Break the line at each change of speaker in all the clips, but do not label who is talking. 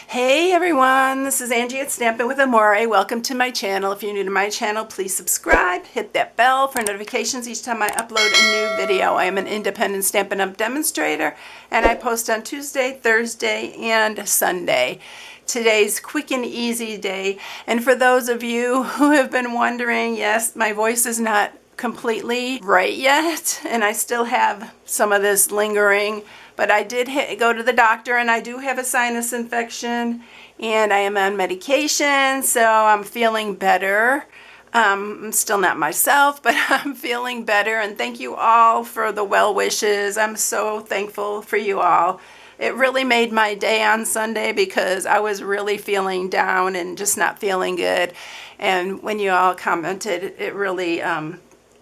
Hey everyone, this is Angie at Stampingwithamore. Welcome to my channel. If you're new to my channel, please subscribe, hit that bell for notifications each time I upload a new video. I am an independent Stampin' Up! Demonstrator, and I post on Tuesday, Thursday, and Sunday. Today's quick and easy day, and for those of you who have been wondering, yes, my voice is not completely right yet, and I still have some of this lingering, but I did go to the doctor, and I do have a sinus infection, and I am on medication, so I'm feeling better. I'm still not myself, but I'm feeling better, and thank you all for the well wishes. I'm so thankful for you all. It really made my day on Sunday because I was really feeling down and just not feeling good, and when you all commented, it really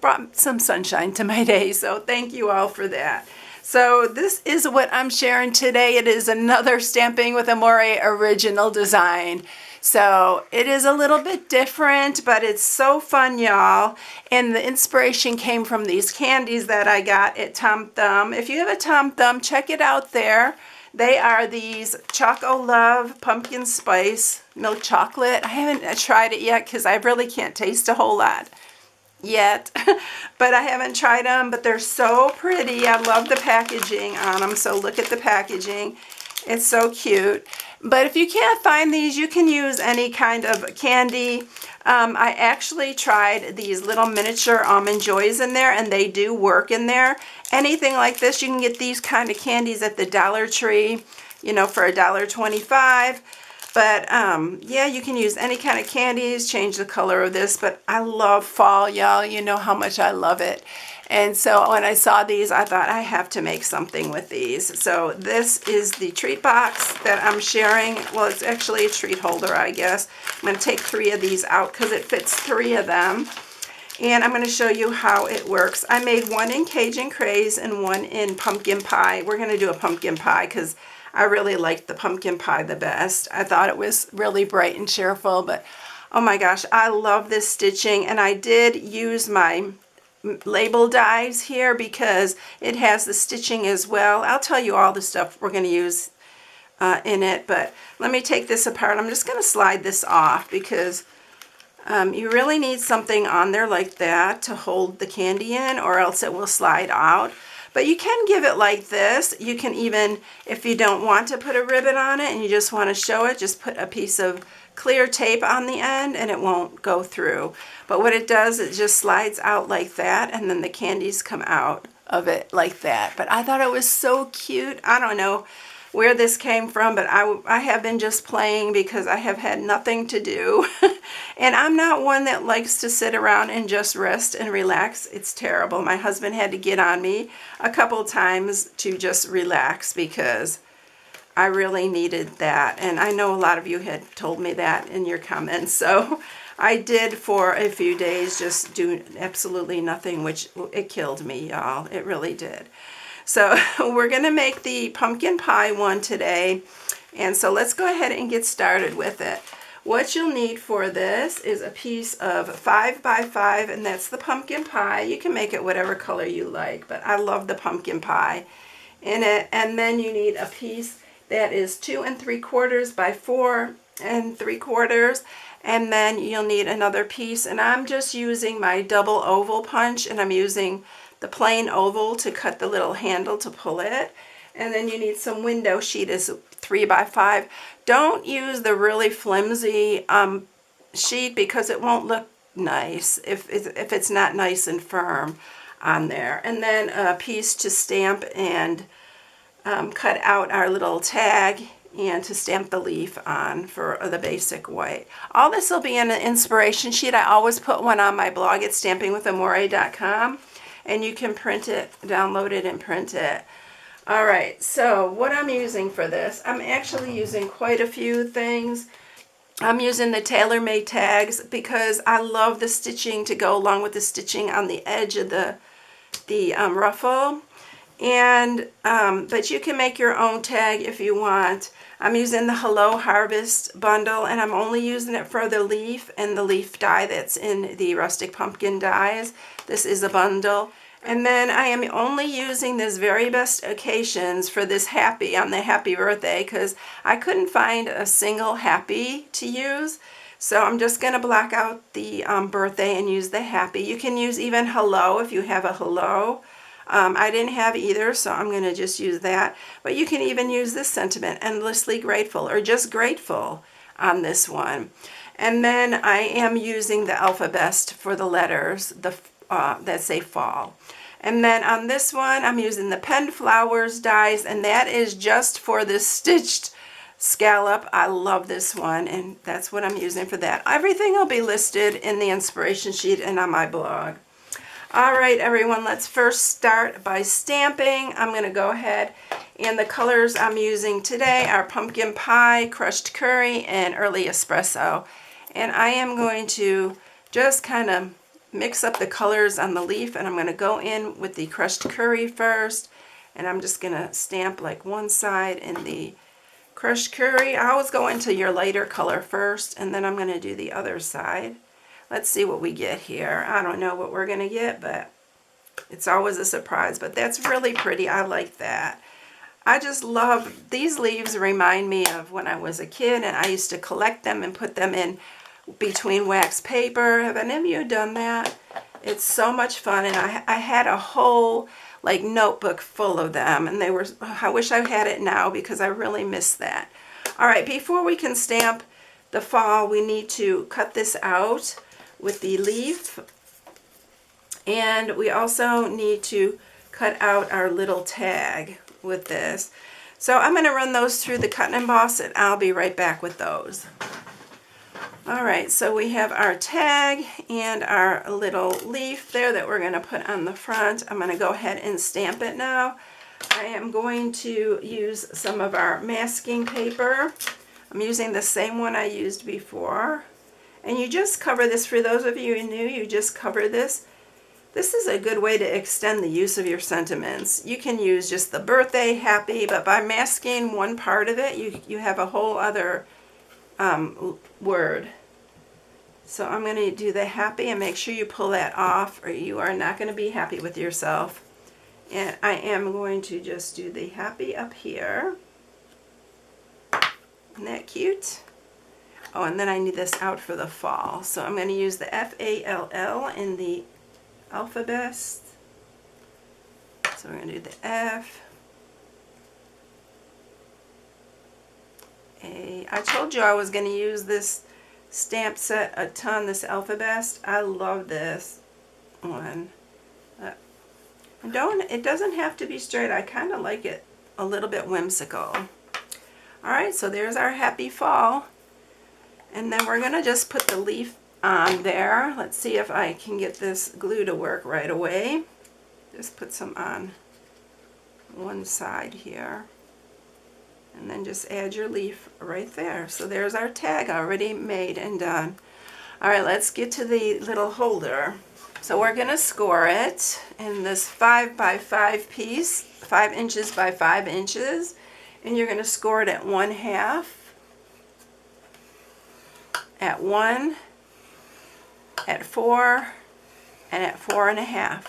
brought some sunshine to my day, so thank you all for that. So this is what I'm sharing today. It is another Stampingwithamore original design. So it is a little bit different, but it's so fun, y'all. And the inspiration came from these candies that I got at Tom Thumb. If you have a Tom Thumb, check it out there. They are these Choco Love Pumpkin Spice Milk Chocolate. I haven't tried it yet because I really can't taste a whole lot yet, but I haven't tried them, but they're so pretty. I love the packaging on them, so look at the packaging. It's so cute. But if you can't find these, you can use any kind of candy. I actually tried these little miniature Almond Joys in there, and they do work in there. Anything like this, you can get these kind of candies at the Dollar Tree, you know, for $1.25. But yeah, you can use any kind of candies, change the color of this, but I love fall, y'all. You know how much I love it. And so when I saw these, I thought I have to make something with these. So this is the treat box that I'm sharing. Well, it's actually a treat holder, I guess. I'm going to take 3 of these out because it fits 3 of them. And I'm going to show you how it works. I made 1 in Cajun Craze and 1 in pumpkin pie. We're going to do a pumpkin pie because I really liked the pumpkin pie the best. I thought it was really bright and cheerful, but oh my gosh, I love this stitching. And I did use my label dies here because it has the stitching as well. I'll tell you all the stuff we're going to use in it, but let me take this apart. I'm just going to slide this off because you really need something on there like that to hold the candy in, or else it will slide out. But you can give it like this. You can even, if you don't want to put a ribbon on it and you just want to show it, just put a piece of clear tape on the end and it won't go through. But what it does, it just slides out like that, and then the candies come out of it like that. But I thought it was so cute. I don't know where this came from, but I have been just playing because I have had nothing to do. And I'm not one that likes to sit around and just rest and relax. It's terrible. My husband had to get on me a couple times to just relax because I really needed that. And I know a lot of you had told me that in your comments. So I did for a few days just do absolutely nothing, which it killed me, y'all. It really did. So we're going to make the pumpkin pie one today, and so let's go ahead and get started with it. What you'll need for this is a piece of 5 by 5, and that's the pumpkin pie. You can make it whatever color you like, but I love the pumpkin pie in it. And then you need a piece that is 2 3/4 by 4 3/4, and then you'll need another piece, and I'm just using my double oval punch, and I'm using the plain oval to cut the little handle to pull it. And then you need some window sheet is 3 by 5. Don't use the really flimsy sheet because it won't look nice if it's not nice and firm on there. And then a piece to stamp and cut out our little tag and to stamp the leaf on for the basic white. All this will be in an inspiration sheet. I always put one on my blog at stampingwithamore.com. and you can print it, download it, and print it. All right, so what I'm using for this, I'm actually using quite a few things. I'm using the tailor-made tags because I love the stitching to go along with the stitching on the edge of the ruffle. And but you can make your own tag if you want. I'm using the Hello Harvest bundle, and I'm only using it for the leaf and the leaf die that's in the rustic pumpkin dies. This is a bundle, And then I am only using this Very Best Occasions for this happy on the happy birthday because I couldn't find a single happy to use. So I'm just going to block out the birthday and use the happy. You can use even hello if you have a hello. I didn't have either, so I'm going to just use that. But you can even use this sentiment, endlessly grateful, or just grateful on this one. And then I am using the Alphabest for the letters that say fall. And then on this one, I'm using the Pen Flowers dies, and that is just for this stitched scallop. I love this one, and that's what I'm using for that. Everything will be listed in the inspiration sheet and on my blog. All right, everyone, let's first start by stamping. I'm going to go ahead, and the colors I'm using today are Pumpkin Pie, Crushed Curry, and Early Espresso. And I am going to just kind of mix up the colors on the leaf, and I'm going to go in with the Crushed Curry first, and I'm just going to stamp like one side in the Crushed Curry. I always go into your lighter color first, and then I'm going to do the other side. Let's see what we get here. I don't know what we're going to get, but it's always a surprise, but that's really pretty. I like that. I just love these leaves. Remind me of when I was a kid, and I used to collect them and put them in between wax paper. Have any of you done that? It's so much fun, and I had a whole like notebook full of them, and they were, I wish I had it now because I really miss that. All right, before we can stamp the fall, we need to cut this out with the leaf, and we also need to cut out our little tag with this. So I'm going to run those through the cut and emboss, and I'll be right back with those. Alright, so we have our tag and our little leaf there that we're going to put on the front. I'm going to go ahead and stamp it now. I am going to use some of our masking paper. I'm using the same one I used before. And you just cover this, for those of you who knew, you just cover this. This is a good way to extend the use of your sentiments. You can use just the birthday, happy, but by masking one part of it, you have a whole other word. So I'm going to do the happy, and make sure you pull that off or you are not going to be happy with yourself. And I am going to just do the happy up here. Isn't that cute? Oh, and then I need this out for the fall. So I'm going to use the F-A-L-L in the alphabet. So we're going to do the F. I told you I was going to use this stamp set a ton, this alphabet. I love this one. It doesn't have to be straight. I kind of like it a little bit whimsical. Alright, so there's our happy fall. And then we're going to just put the leaf on there. Let's see if I can get this glue to work right away. Just put some on one side here. And then just add your leaf right there. So there's our tag already made and done. Alright, let's get to the little holder. So we're going to score it in this 5 by 5 piece, 5 inches by 5 inches. And you're going to score it at 1/2, at 1, at 4, and at 4 1/2.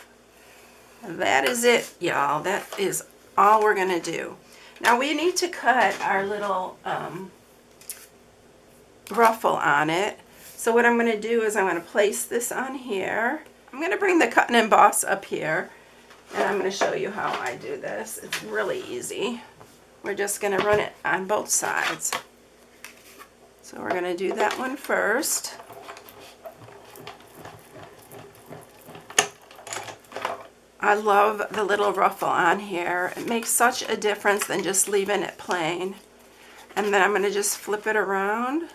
That is it, y'all. That is all we're going to do. Now we need to cut our little ruffle on it. So what I'm going to do is I'm going to place this on here. I'm going to bring the cut and emboss up here, and I'm going to show you how I do this. It's really easy. We're just going to run it on both sides. So we're going to do that one first. I love the little ruffle on here. It makes such a difference than just leaving it plain. And then I'm going to just flip it around,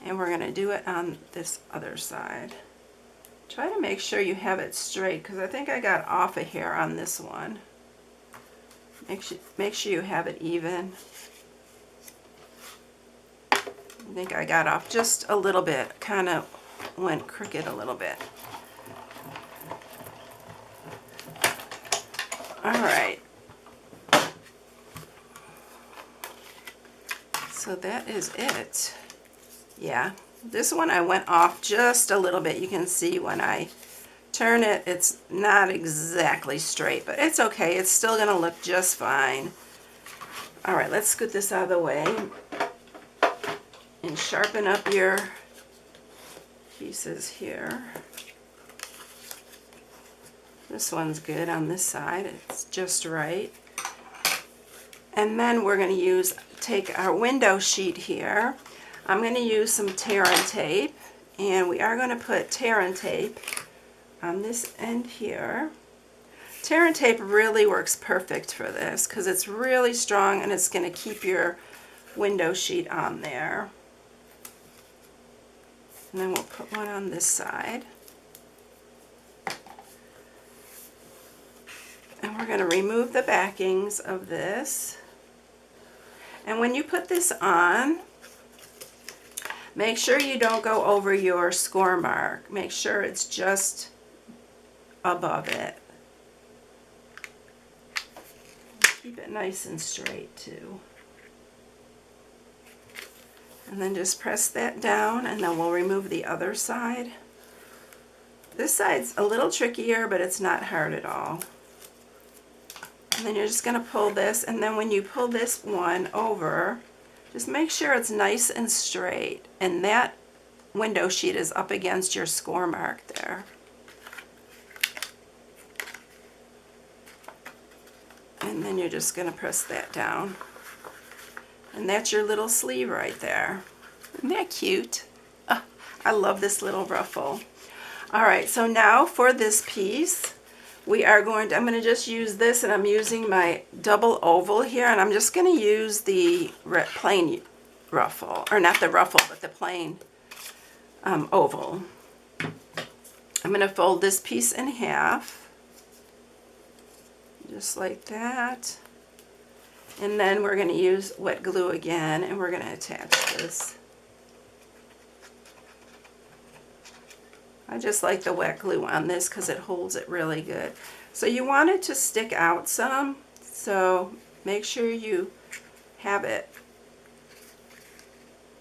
and we're going to do it on this other side. Try to make sure you have it straight, because I think I got off a hair on this one. Make sure you have it even. I think I got off just a little bit, kind of went crooked a little bit. Alright, so that is it. Yeah, this one I went off just a little bit. You can see when I turn it, it's not exactly straight, but it's okay. It's still going to look just fine. All right, let's scoot this out of the way and sharpen up your pieces here. This one's good on this side. It's just right. And then we're going to take our window sheet here. I'm going to use some tear and tape, and we are going to put tear and tape on this end here. Tear and tape really works perfect for this because it's really strong and it's going to keep your window sheet on there. And then we'll put one on this side. And we're going to remove the backings of this. And when you put this on, make sure you don't go over your score mark. Make sure it's just above it. Keep it nice and straight too. And then just press that down, and then we'll remove the other side. This side's a little trickier, but it's not hard at all. And then you're just going to pull this, and then when you pull this one over, just make sure it's nice and straight, and that window sheet is up against your score mark there. And then you're just going to press that down. And that's your little sleeve right there. Isn't that cute? Oh, I love this little ruffle. All right, so now for this piece, I'm going to just use this, and I'm using my double oval here, and I'm just going to use the plain ruffle, or not the ruffle, but the plain oval. I'm going to fold this piece in half, just like that. And then we're going to use wet glue again, and we're going to attach this. I just like the wet glue on this because it holds it really good. So you want it to stick out some, so make sure you have it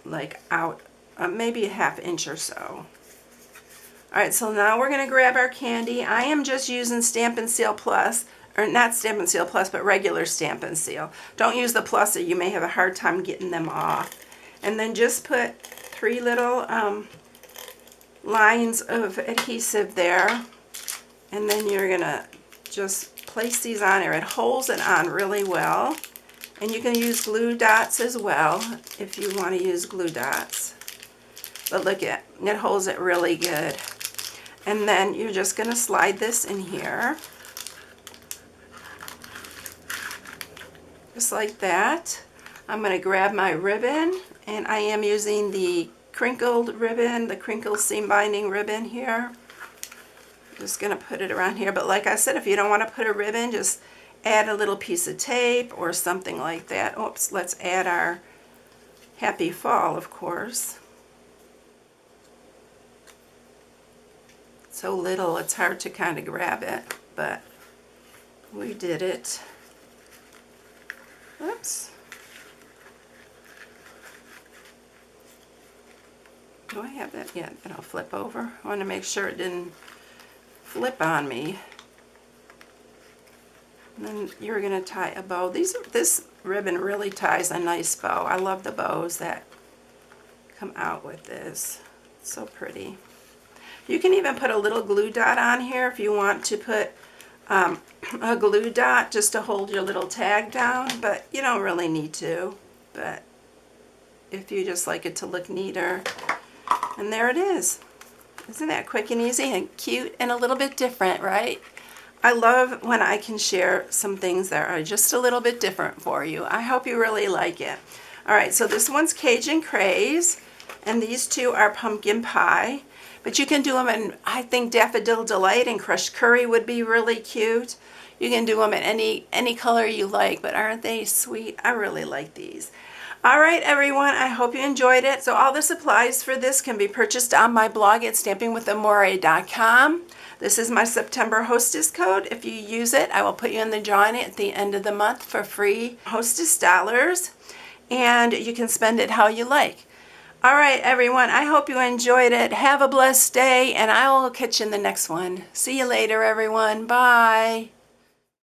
like out maybe a ½ inch or so. Alright, so now we're going to grab our candy. I am just using Stampin' Seal Plus, or not Stampin' Seal Plus, but regular Stampin' Seal. Don't use the Plus or you may have a hard time getting them off. And then just put 3 little lines of adhesive there, and then you're gonna just place these on there. It holds it on really well, and you can use glue dots as well if you want to use glue dots, but look at it holds it really good. And then you're just gonna slide this in here just like that. I'm gonna grab my ribbon, and I am using the crinkled ribbon, the crinkle seam binding ribbon here. I'm just going to put it around here, but like I said, if you don't want to put a ribbon, just add a little piece of tape or something like that. Oops, let's add our happy fall, of course. So little, it's hard to kind of grab it, but we did it. Oops. Do I have that yet? It'll flip over. I want to make sure it didn't flip on me. And then you're going to tie a bow. This ribbon really ties a nice bow. I love the bows that come out with this. It's so pretty. You can even put a little glue dot on here if you want to put a glue dot just to hold your little tag down, but you don't really need to. But if you just like it to look neater. And there it is. Isn't that quick and easy and cute and a little bit different, right? I love when I can share some things that are just a little bit different for you. I hope you really like it. All right, so this one's Cajun Craze, and these two are Pumpkin Pie. But you can do them in, I think, Daffodil Delight and Crushed Curry would be really cute. You can do them in any color you like, but aren't they sweet? I really like these. All right, everyone, I hope you enjoyed it. So all the supplies for this can be purchased on my blog at stampingwithamore.com. This is my September hostess code. If you use it, I will put you in the drawing at the end of the month for free hostess dollars, and you can spend it how you like. All right, everyone. I hope you enjoyed it. Have a blessed day, and I will catch you in the next one. See you later, everyone. Bye.